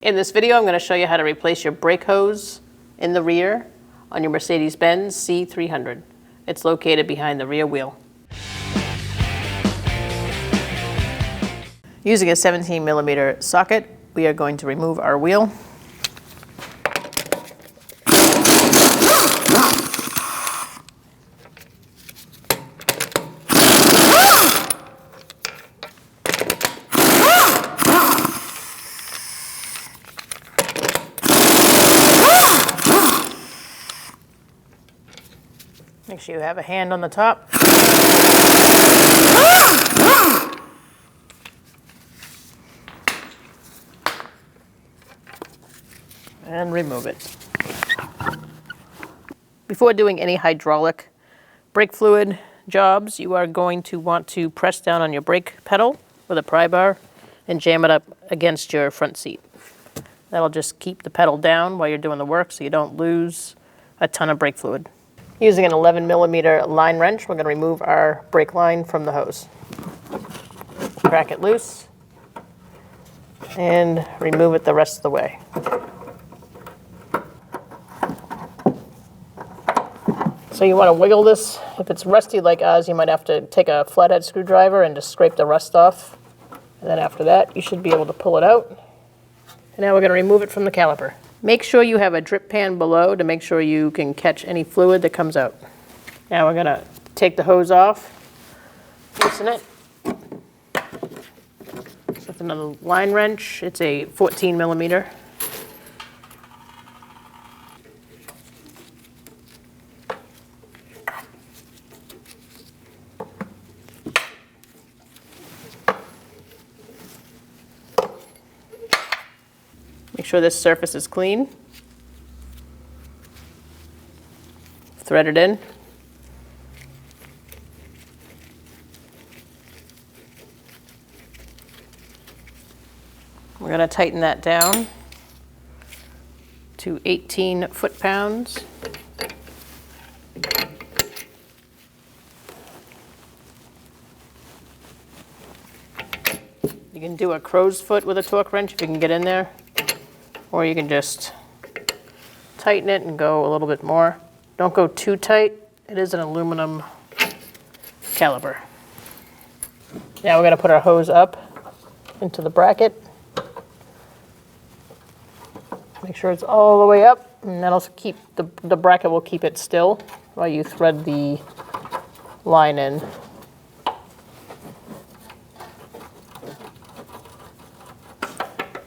In this video, I'm going to show you how to replace your brake hose in the rear on your Mercedes-Benz C300. It's located behind the rear wheel. Using a 17mm socket, we are going to remove our wheel. Make sure you have a hand on the top. And remove it. Before doing any hydraulic brake fluid jobs, you are going to want to press down on your brake pedal with a pry bar and jam it up against your front seat. That'll just keep the pedal down while you're doing the work so you don't lose a ton of brake fluid. Using an 11mm line wrench, we're going to remove our brake line from the hose. Crack it loose and remove it the rest of the way. So you want to wiggle this. If it's rusty like ours, you might have to take a flathead screwdriver and just scrape the rust off. And then after that, you should be able to pull it out. And now we're going to remove it from the caliper. Make sure you have a drip pan below to make sure you can catch any fluid that comes out. Now we're going to take the hose off, loosen it. With another line wrench, it's a 14mm. Make sure this surface is clean. Thread it in. We're going to tighten that down to 18 foot-pounds. You can do a crow's foot with a torque wrench if you can get in there. Or you can just tighten it and go a little bit more. Don't go too tight. It is an aluminum caliper. Now we're going to put our hose up into the bracket. Make sure it's all the way up, and that'll keep the bracket will keep it still while you thread the line in.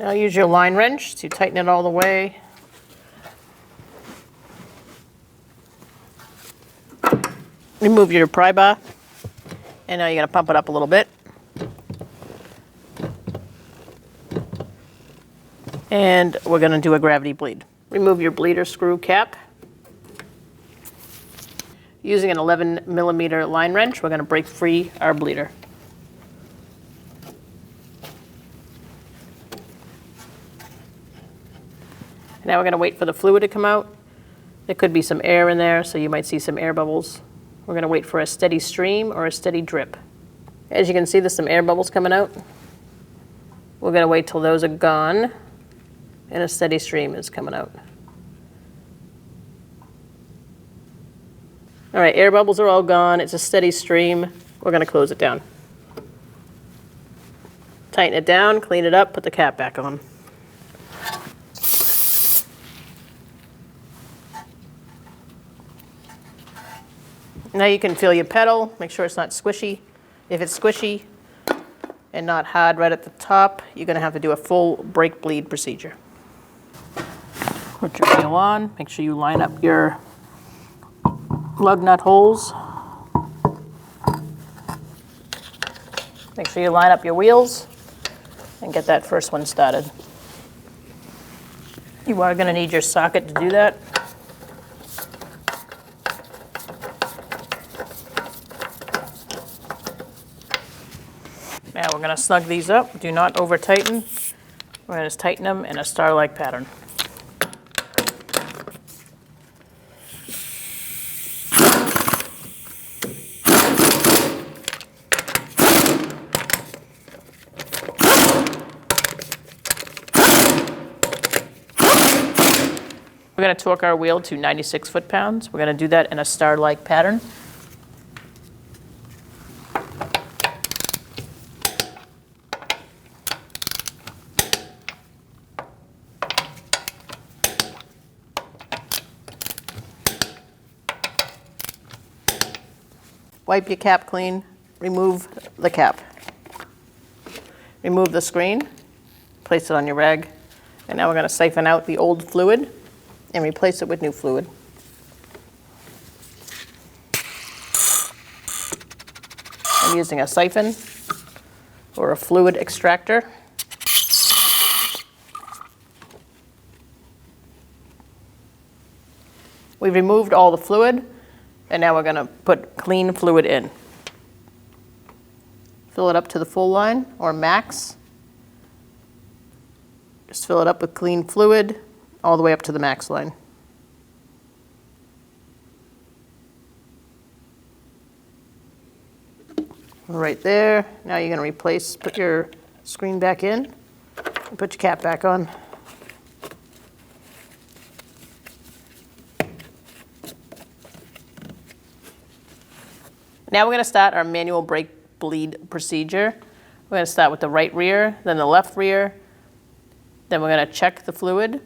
Now use your line wrench to tighten it all the way. Remove your pry bar. And now you're going to pump it up a little bit. And we're going to do a gravity bleed. Remove your bleeder screw cap. Using an 11mm line wrench, we're going to break free our bleeder. Now we're going to wait for the fluid to come out. There could be some air in there, so you might see some air bubbles. We're going to wait for a steady stream or a steady drip. As you can see, there's some air bubbles coming out. We're going to wait till those are gone and a steady stream is coming out. All right, air bubbles are all gone. It's a steady stream. We're going to close it down. Tighten it down, clean it up, put the cap back on. Now you can feel your pedal, make sure it's not squishy. If it's squishy and not hard right at the top, you're going to have to do a full brake bleed procedure. Put your wheel on, make sure you line up your lug nut holes. Make sure you line up your wheels and get that first one started. You are going to need your socket to do that. Now we're going to snug these up. Do not over tighten. We're going to just tighten them in a star-like pattern. We're going to torque our wheel to 96 foot-pounds. We're going to do that in a star-like pattern. Wipe your cap clean, remove the cap. Remove the screen, place it on your rag, and now we're going to siphon out the old fluid and replace it with new fluid. I'm using a siphon or a fluid extractor. We've removed all the fluid, and now we're going to put clean fluid in. Fill it up to the full line or max. Just fill it up with clean fluid all the way up to the max line. Right there. Now you're going to put your screen back in and put your cap back on. Now we're going to start our manual brake bleed procedure. We're going to start with the right rear, then the left rear. Then we're going to check the fluid,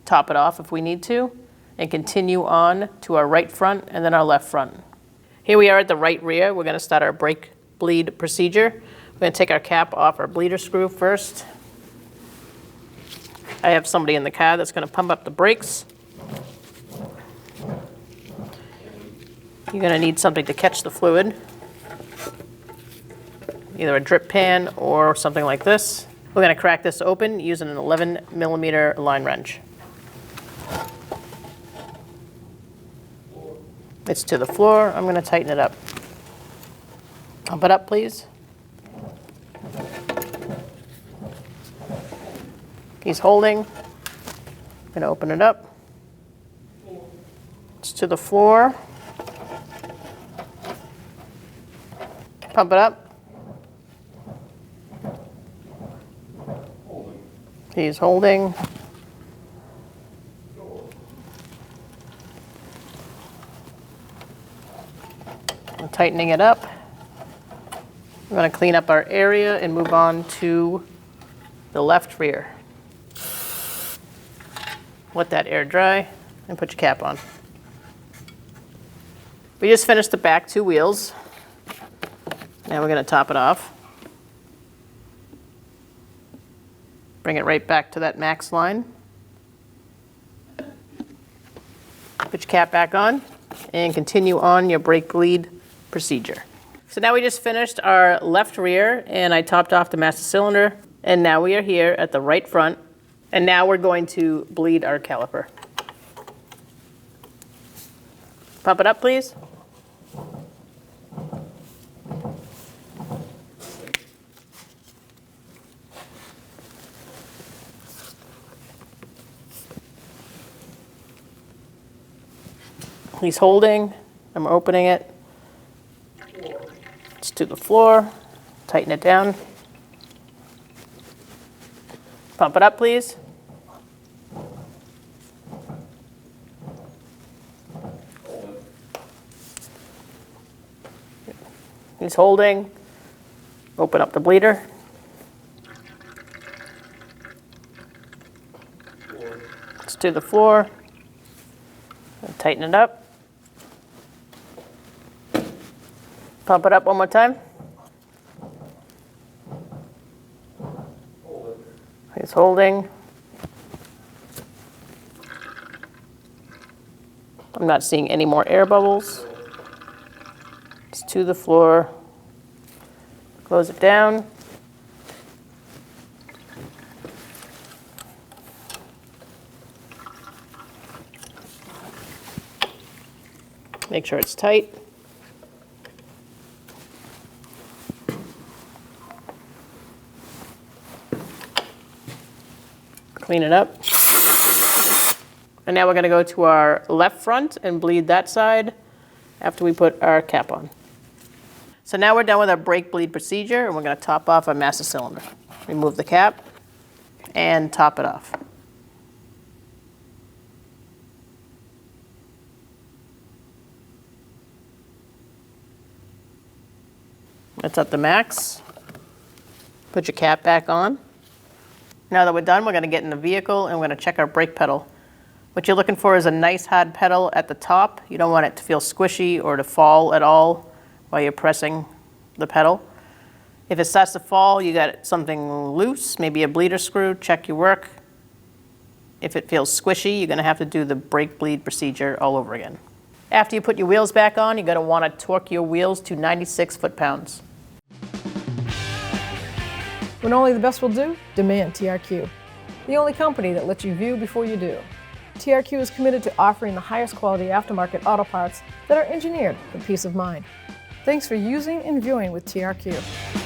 top it off if we need to, and continue on to our right front and then our left front. Here we are at the right rear. We're going to start our brake bleed procedure. We're going to take our cap off our bleeder screw first. I have somebody in the car that's going to pump up the brakes. You're going to need something to catch the fluid, either a drip pan or something like this. We're going to crack this open using an 11mm line wrench. It's to the floor. I'm going to tighten it up. Pump it up, please. He's holding. I'm going to open it up. It's to the floor. Pump it up. He's holding. I'm tightening it up. We're going to clean up our area and move on to the left rear. Let that air dry and put your cap on. We just finished the back two wheels. Now we're going to top it off. Bring it right back to that max line. Put your cap back on and continue on your brake bleed procedure. So now we just finished our left rear and I topped off the master cylinder, and now we are here at the right front, and now we're going to bleed our caliper. Pump it up, please. He's holding. I'm opening it. It's to the floor. Tighten it down. Pump it up, please. He's holding. Open up the bleeder. It's to the floor. And tighten it up. Pump it up one more time. He's holding. I'm not seeing any more air bubbles. It's to the floor. Close it down. Make sure it's tight. Clean it up. And now we're going to go to our left front and bleed that side after we put our cap on. So now we're done with our brake bleed procedure, and we're going to top off our master cylinder. Remove the cap and top it off. That's at the max. Put your cap back on. Now that we're done, we're going to get in the vehicle and we're going to check our brake pedal. What you're looking for is a nice hard pedal at the top. You don't want it to feel squishy or to fall at all while you're pressing the pedal. If it starts to fall, you got something loose, maybe a bleeder screw, check your work. If it feels squishy, you're going to have to do the brake bleed procedure all over again. After you put your wheels back on, you're going to want to torque your wheels to 96 foot-pounds. When only the best will do, demand TRQ. The only company that lets you view before you do. TRQ is committed to offering the highest quality aftermarket auto parts that are engineered for peace of mind. Thanks for using and viewing with TRQ.